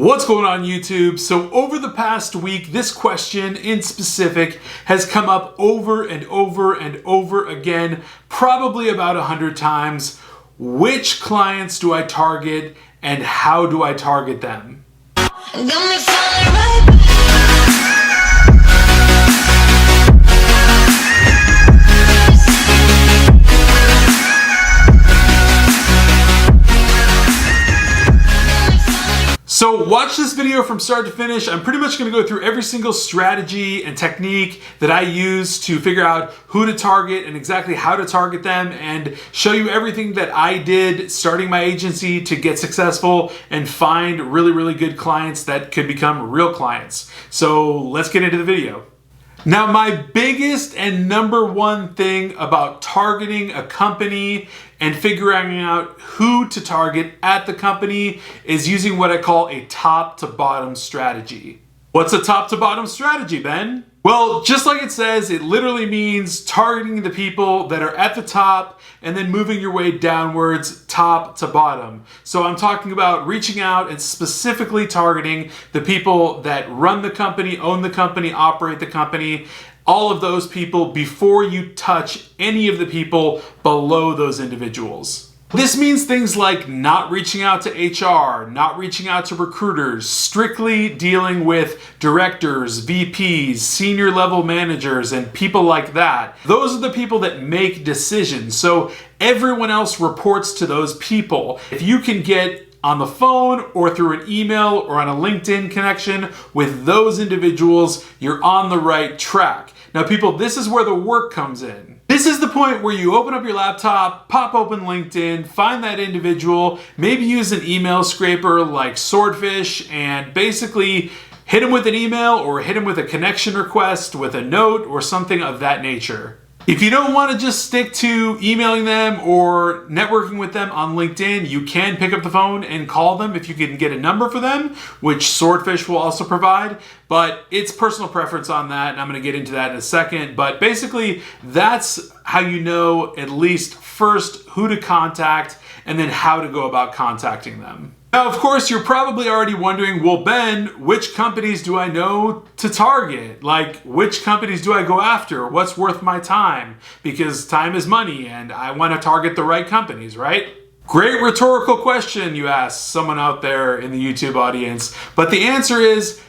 What's going on YouTube? So over the past week, this question in specific has come up over and over and over again, probably about 100 times. Which clients do I target and how do I target them? So watch this video from start to finish. I'm pretty much going to go through every single strategy and technique that I use to figure out who to target and exactly how to target them, and show you everything that I did starting my agency to get successful and find really good clients that could become real clients. So let's get into the video. Now, my biggest and number one thing about targeting a company and figuring out who to target at the company is using what I call a top to bottom strategy. What's a top to bottom strategy, Ben? Well, just like it says, it literally means targeting the people that are at the top and then moving your way downwards, top to bottom. So I'm talking about reaching out and specifically targeting the people that run the company, own the company, operate the company, all of those people before you touch any of the people below those individuals. This means things like not reaching out to HR, not reaching out to recruiters, strictly dealing with directors, VPs, senior level managers, and people like that. Those are the people that make decisions, so everyone else reports to those people. If you can get on the phone or through an email or on a LinkedIn connection with those individuals, you're on the right track. Now people, this is where the work comes in. This is the point where you open up your laptop, pop open LinkedIn, find that individual, maybe use an email scraper like Swordfish, and basically hit them with an email or hit them with a connection request with a note or something of that nature. If you don't want to just stick to emailing them or networking with them on LinkedIn, you can pick up the phone and call them if you can get a number for them, which Swordfish will also provide, but it's personal preference on that, and I'm going to get into that in a second. But basically, that's how you know at least first who to contact and then how to go about contacting them. Now, of course, you're probably already wondering, well, Ben, which companies do I know to target? Like, which companies do I go after? What's worth my time? Because time is money, and I want to target the right companies, right? Great rhetorical question, you ask someone out there in the YouTube audience. But the answer is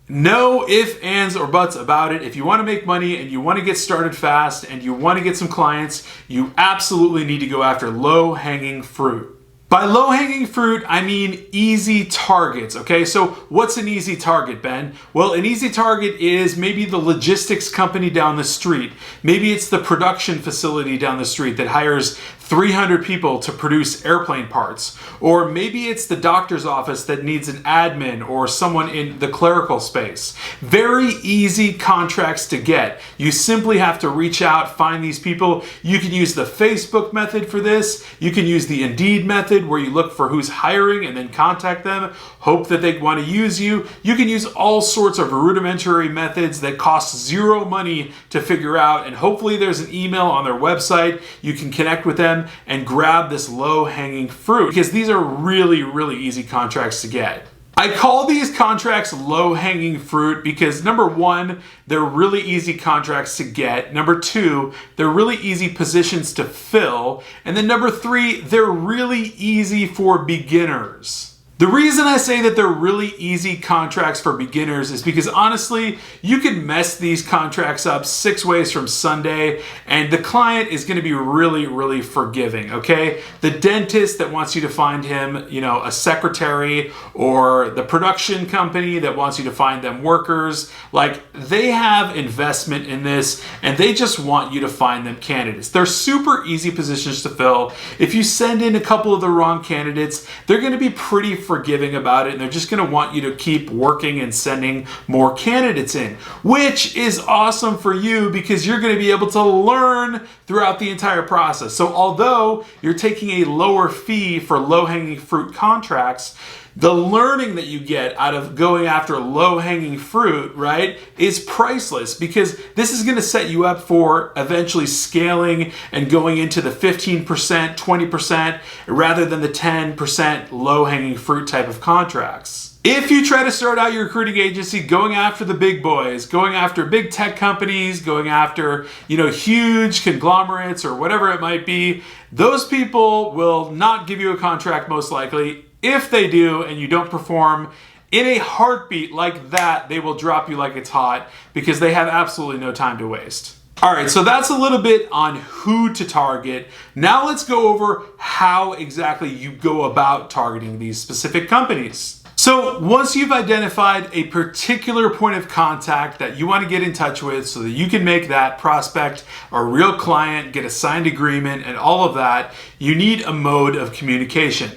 no ifs, ands, or buts about it. If you want to make money and you want to get started fast and you want to get some clients, you absolutely need to go after low-hanging fruit. By low-hanging fruit, I mean easy targets, okay? So what's an easy target, Ben? Well, an easy target is maybe the logistics company down the street. Maybe it's the production facility down the street that hires 300 people to produce airplane parts. Or maybe it's the doctor's office that needs an admin or someone in the clerical space. Very easy contracts to get. You simply have to reach out, find these people. You can use the Facebook method for this. You can use the Indeed method where you look for who's hiring and then contact them, hope that they want to use you. You can use all sorts of rudimentary methods that cost zero money to figure out, and hopefully there's an email on their website. You can connect with them and grab this low-hanging fruit, because these are really easy contracts to get. I call these contracts low-hanging fruit because number one, they're really easy contracts to get. Number two, they're really easy positions to fill. And then number three, they're really easy for beginners. The reason I say that they're really easy contracts for beginners is because honestly, you can mess these contracts up 6 ways from Sunday and the client is going to be really forgiving, okay? The dentist that wants you to find him, you know, a secretary, or the production company that wants you to find them workers, like they have investment in this and they just want you to find them candidates. They're super easy positions to fill. If you send in a couple of the wrong candidates, they're going to be pretty forgiving about it, and they're just going to want you to keep working and sending more candidates in, which is awesome for you because you're going to be able to learn throughout the entire process. So although you're taking a lower fee for low-hanging fruit contracts, The learning that you get out of going after low-hanging fruit, right, is priceless, because this is going to set you up for eventually scaling and going into the 15%, 20% rather than the 10% low-hanging fruit type of contracts. If you try to start out your recruiting agency going after the big boys, going after big tech companies, going after, huge conglomerates or whatever it might be, those people will not give you a contract most likely. If they do and you don't perform in a heartbeat like that, they will drop you like it's hot because they have absolutely no time to waste. All right, so that's a little bit on who to target. Now let's go over how exactly you go about targeting these specific companies. So once you've identified a particular point of contact that you want to get in touch with so that you can make that prospect a real client, get a signed agreement, and all of that, you need a mode of communication.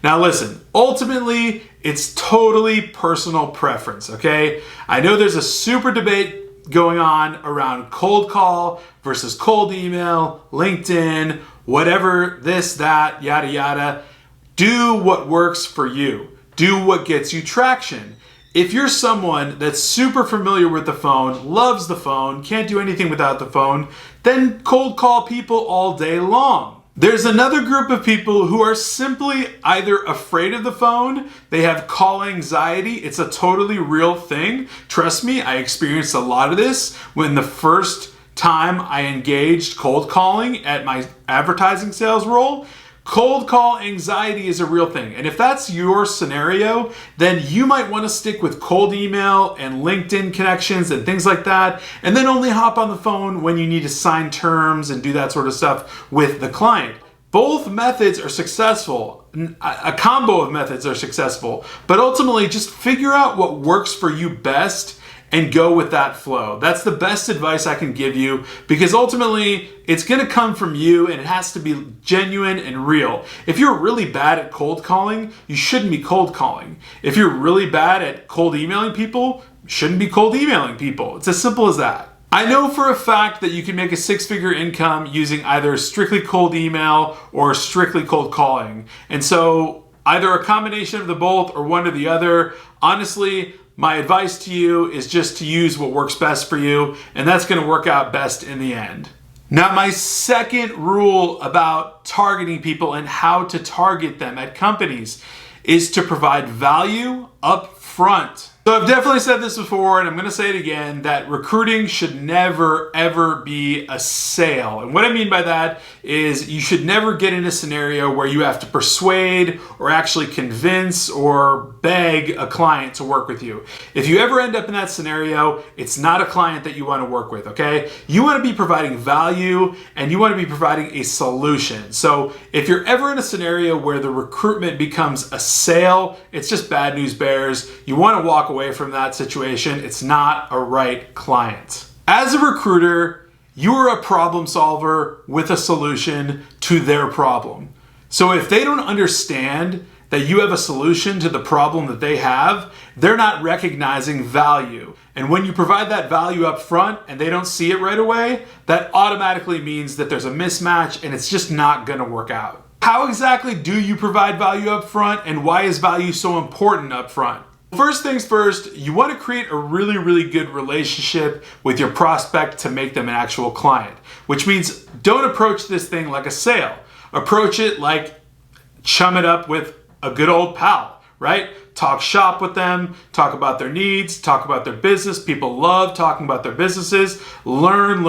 Now listen, ultimately, it's totally personal preference, okay? I know there's a super debate going on around cold call versus cold email, LinkedIn, whatever, this, that, yada, yada. Do what works for you. Do what gets you traction. If you're someone that's super familiar with the phone, loves the phone, can't do anything without the phone, then cold call people all day long. There's another group of people who are simply either afraid of the phone, they have call anxiety. It's a totally real thing. Trust me, I experienced a lot of this when the first time I engaged cold calling at my advertising sales role. Cold call anxiety is a real thing. And if that's your scenario, then you might want to stick with cold email and LinkedIn connections and things like that, and then only hop on the phone when you need to sign terms and do that sort of stuff with the client. Both methods are successful. A combo of methods are successful, but ultimately just figure out what works for you best and go with that flow. That's the best advice I can give you, because ultimately it's gonna come from you and it has to be genuine and real. If you're really bad at cold calling, you shouldn't be cold calling. If you're really bad at cold emailing people, you shouldn't be cold emailing people. It's as simple as that. I know for a fact that you can make a six-figure income using either strictly cold email or strictly cold calling. And so either a combination of the both or one or the other. Honestly, my advice to you is just to use what works best for you, and that's going to work out best in the end. Now, my second rule about targeting people and how to target them at companies is to provide value up front. So I've definitely said this before, and I'm going to say it again, that recruiting should never, ever be a sale. And what I mean by that is you should never get in a scenario where you have to persuade or actually convince or beg a client to work with you. If you ever end up in that scenario, it's not a client that you want to work with, okay? You want to be providing value and you want to be providing a solution. So if you're ever in a scenario where the recruitment becomes a sale, it's just bad news bears. You want to walk away from that situation. It's not a right client. As a recruiter, you're a problem solver with a solution to their problem. So if they don't understand that you have a solution to the problem that they have, they're not recognizing value. And when you provide that value up front and they don't see it right away, that automatically means that there's a mismatch and it's just not going to work out. How exactly do you provide value up front, and why is value so important up front? First things first, you want to create a really, really good relationship with your prospect to make them an actual client, which means don't approach this thing like a sale. Approach it like chum it up with a good old pal, right? Talk shop with them, talk about their needs, talk about their business. People love talking about their businesses. Learn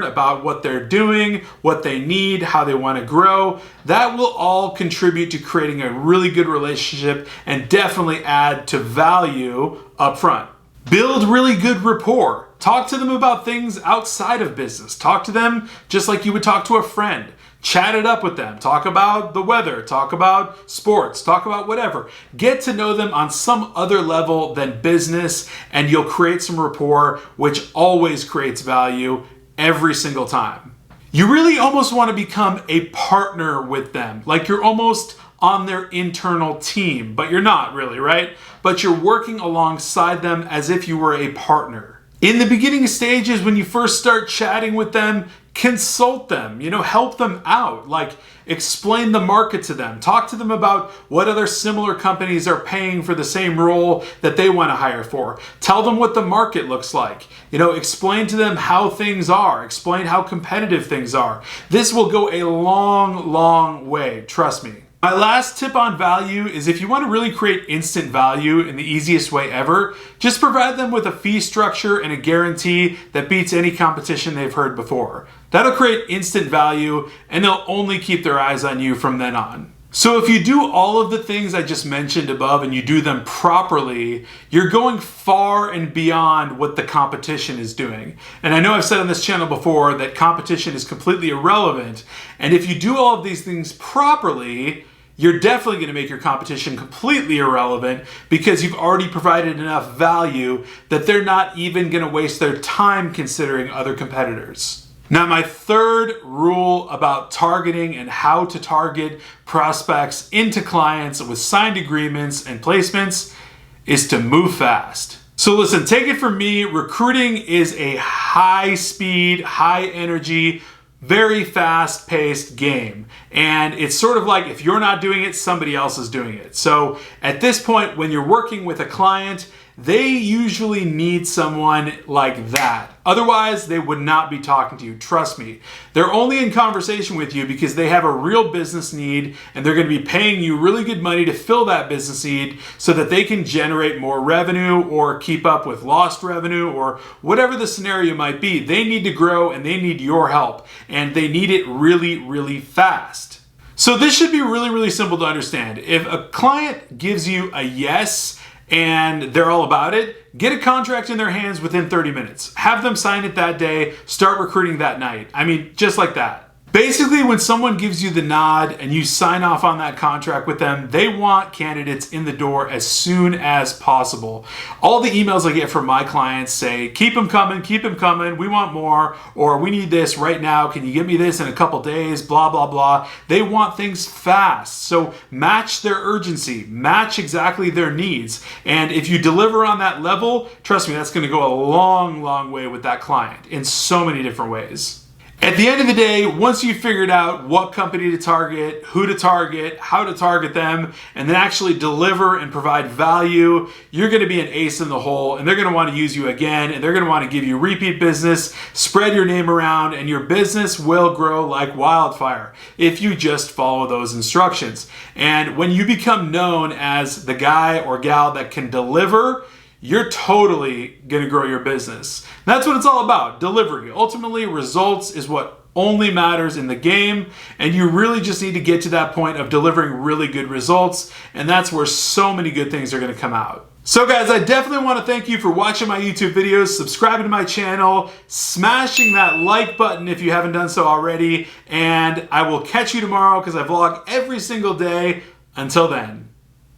about what they're doing, what they need, how they want to grow. That will all contribute to creating a really good relationship and definitely add to value up front. Build really good rapport. Talk to them about things outside of business. Talk to them just like you would talk to a friend. Chat it up with them. Talk about the weather. Talk about sports. Talk about whatever. Get to know them on some other level than business, and you'll create some rapport, which always creates value every single time. You really almost want to become a partner with them, like you're almost on their internal team, but you're not really, right? But you're working alongside them as if you were a partner. In the beginning stages, when you first start chatting with them, consult them, help them out. Like, explain the market to them. Talk to them about what other similar companies are paying for the same role that they want to hire for. Tell them what the market looks like. Explain to them how things are. Explain how competitive things are. This will go a long, long way. Trust me. My last tip on value is if you want to really create instant value in the easiest way ever, just provide them with a fee structure and a guarantee that beats any competition they've heard before. That'll create instant value, and they'll only keep their eyes on you from then on. So if you do all of the things I just mentioned above and you do them properly, you're going far and beyond what the competition is doing. And I know I've said on this channel before that competition is completely irrelevant. And if you do all of these things properly, you're definitely going to make your competition completely irrelevant because you've already provided enough value that they're not even going to waste their time considering other competitors. Now, my third rule about targeting and how to target prospects into clients with signed agreements and placements is to move fast. So listen, take it from me, recruiting is a high speed, high energy, very fast-paced game. And it's sort of like if you're not doing it, somebody else is doing it. So at this point, when you're working with a client, they usually need someone like that. Otherwise, they would not be talking to you. Trust me. They're only in conversation with you because they have a real business need and they're going to be paying you really good money to fill that business need so that they can generate more revenue or keep up with lost revenue or whatever the scenario might be. They need to grow and they need your help, and they need it really, really fast. So this should be really, really simple to understand. If a client gives you a yes and they're all about it, get a contract in their hands within 30 minutes. Have them sign it that day, start recruiting that night. I mean, just like that. Basically, when someone gives you the nod and you sign off on that contract with them, they want candidates in the door as soon as possible. All the emails I get from my clients say, keep them coming, we want more, or we need this right now, can you give me this in a couple days, blah, blah, blah. They want things fast. So match their urgency, match exactly their needs. And if you deliver on that level, trust me, that's going to go a long, long way with that client in so many different ways. At the end of the day, once you've figured out what company to target, who to target, how to target them, and then actually deliver and provide value, you're going to be an ace in the hole, and they're going to want to use you again, and they're going to want to give you repeat business, spread your name around, and your business will grow like wildfire if you just follow those instructions. And when you become known as the guy or gal that can deliver, you're totally going to grow your business. That's what it's all about, delivery. Ultimately, results is what only matters in the game, and you really just need to get to that point of delivering really good results, and that's where so many good things are going to come out. So guys, I definitely want to thank you for watching my YouTube videos, subscribing to my channel, smashing that like button if you haven't done so already, and I will catch you tomorrow because I vlog every single day. Until then.